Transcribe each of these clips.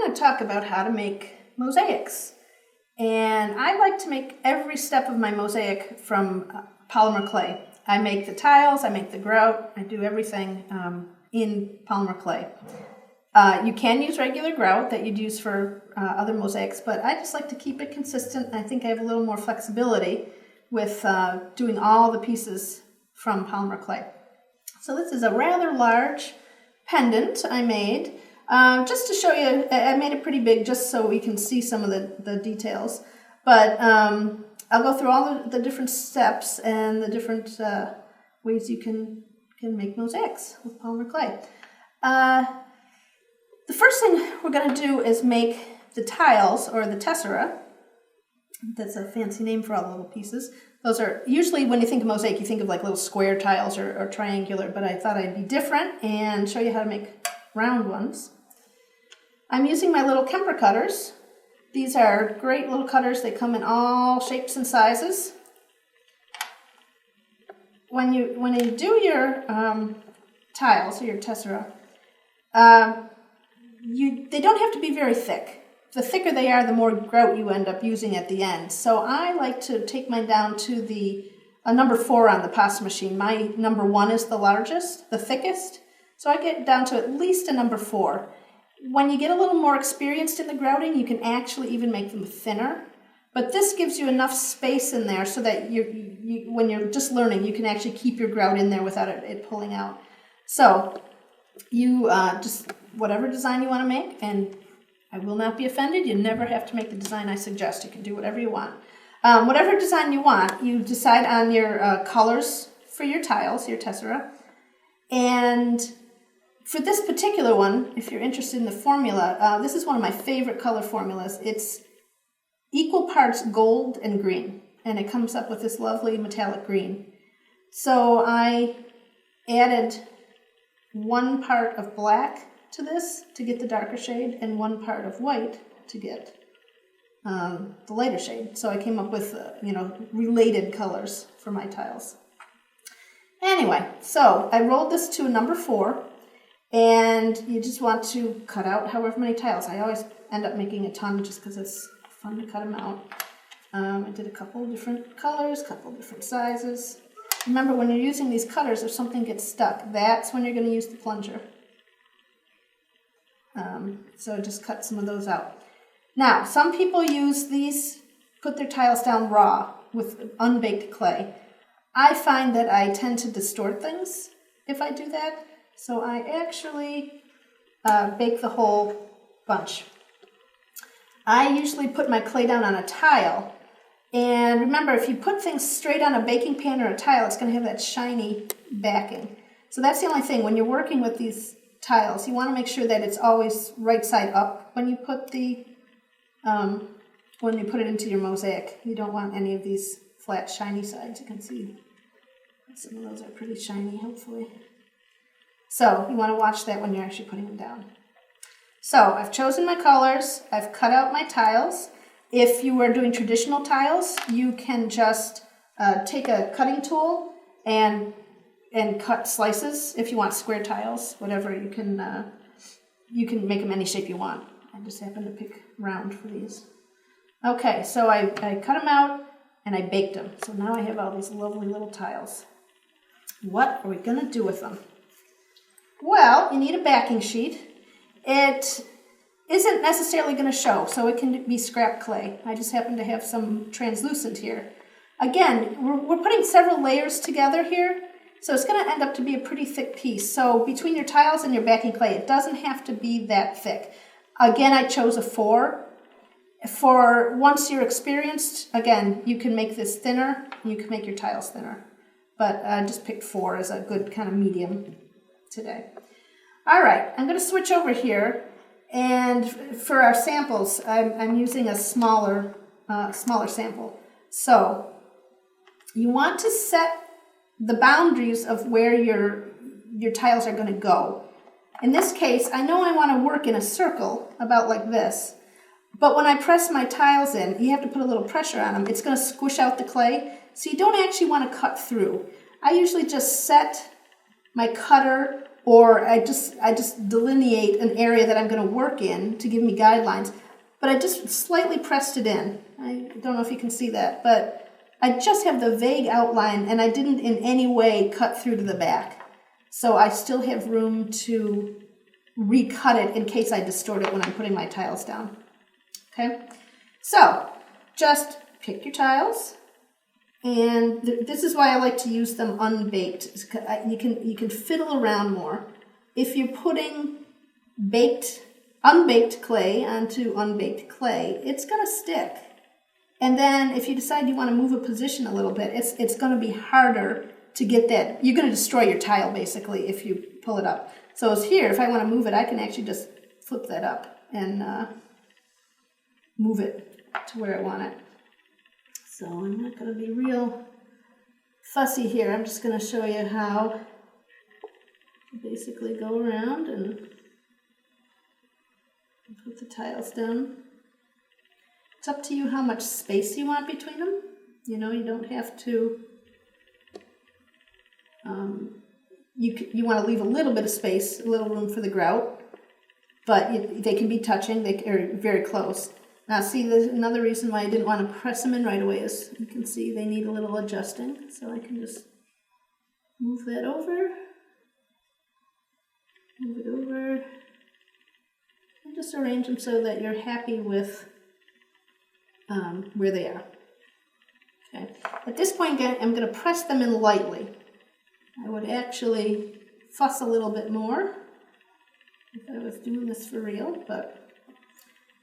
going to talk about how to make mosaics. And I like to make every step of my mosaic from polymer clay. I make the tiles, I make the grout, I do everything in polymer clay. You can use regular grout that you'd use for other mosaics, but I just like to keep it consistent. I think I have a little more flexibility with doing all the pieces from polymer clay. So this is a rather large pendant I made. Just to show you, I made it pretty big just so we can see some of the details. But I'll go through all the different steps and the different ways you can make mosaics with polymer clay. The first thing we're going to do is make the tiles, or the tessera. That's a fancy name for all the little pieces. Those are usually, when you think of mosaic, you think of like little square tiles or triangular, but I thought I'd be different and show you how to make round ones. I'm using my little Kemper cutters. These are great little cutters. They come in all shapes and sizes. When you do your tiles, or your tessera, they don't have to be very thick. The thicker they are, the more grout you end up using at the end. So I like to take mine down to a number 4 on the pasta machine. My number 1 is the largest, the thickest. So I get down to at least a number 4. When you get a little more experienced in the grouting, you can actually even make them thinner. But this gives you enough space in there so that when you're just learning, you can actually keep your grout in there without it pulling out. So you just, whatever design you want to make, and I will not be offended, you never have to make the design I suggest. You can do whatever you want. Whatever design you want, you decide on your colors for your tiles, your tessera, and for this particular one, if you're interested in the formula, this is one of my favorite color formulas. It's equal parts gold and green, and it comes up with this lovely metallic green. So I added 1 part of black to this to get the darker shade, and 1 part of white to get the lighter shade. So I came up with related colors for my tiles. Anyway, so I rolled this to a number 4. And you just want to cut out however many tiles. I always end up making a ton just because it's fun to cut them out. I did a couple of different colors, couple of different sizes. Remember, when you're using these cutters, if something gets stuck, that's when you're going to use the plunger. So just cut some of those out. Now, some people use these, put their tiles down raw with unbaked clay. I find that I tend to distort things if I do that. So I actually bake the whole bunch. I usually put my clay down on a tile. And remember, if you put things straight on a baking pan or a tile, it's going to have that shiny backing. So that's the only thing. When you're working with these tiles, you want to make sure that it's always right side up when you put it into your mosaic. You don't want any of these flat, shiny sides. You can see some of those are pretty shiny, hopefully. So you want to watch that when you're actually putting them down. So I've chosen my colors. I've cut out my tiles. If you are doing traditional tiles, you can just take a cutting tool and cut slices. If you want square tiles, whatever, you can make them any shape you want. I just happen to pick round for these. Okay, so I cut them out and I baked them. So now I have all these lovely little tiles. What are we going to do with them? Well, you need a backing sheet. It isn't necessarily going to show, so it can be scrap clay. I just happen to have some translucent here. Again, we're putting several layers together here, so it's going to end up to be a pretty thick piece. So between your tiles and your backing clay, it doesn't have to be that thick. Again, I chose a 4. For once you're experienced, again, you can make this thinner, and you can make your tiles thinner. But I just picked 4 as a good kind of medium today. All right, I'm going to switch over here, and for our samples, I'm using a smaller sample. So you want to set the boundaries of where your tiles are going to go. In this case, I know I want to work in a circle about like this, but when I press my tiles in, you have to put a little pressure on them. It's going to squish out the clay, so you don't actually want to cut through. I usually just set my cutter or I just delineate an area that I'm going to work in to give me guidelines. But I just slightly pressed it in. I don't know if you can see that, but I just have the vague outline, and I didn't in any way cut through to the back. So I still have room to recut it in case I distort it when I'm putting my tiles down. Okay, so just pick your tiles, and this is why I like to use them unbaked. You can fiddle around more. If you're putting unbaked clay onto unbaked clay, it's going to stick. And then if you decide you want to move a position a little bit, it's going to be harder to get that. You're going to destroy your tile basically if you pull it up. So it's here, if I want to move it, I can actually just flip that up and move it to where I want it. So I'm not going to be real fussy here. I'm just going to show you how to basically go around and put the tiles down. It's up to you how much space you want between them. You know, you don't have to, you want to leave a little bit of space, a little room for the grout, but they can be touching, they are very close. Now see, there's another reason why I didn't want to press them in right away is you can see they need a little adjusting. So I can just move that over, move it over, and just arrange them so that you're happy with where they are. Okay. At this point, I'm going to press them in lightly. I would actually fuss a little bit more if I was doing this for real,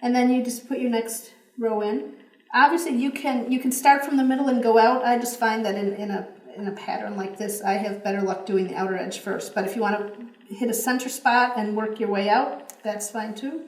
and then you just put your next row in. Obviously, you can start from the middle and go out. I just find that in a pattern like this, I have better luck doing the outer edge first. But if you want to hit a center spot and work your way out, that's fine too.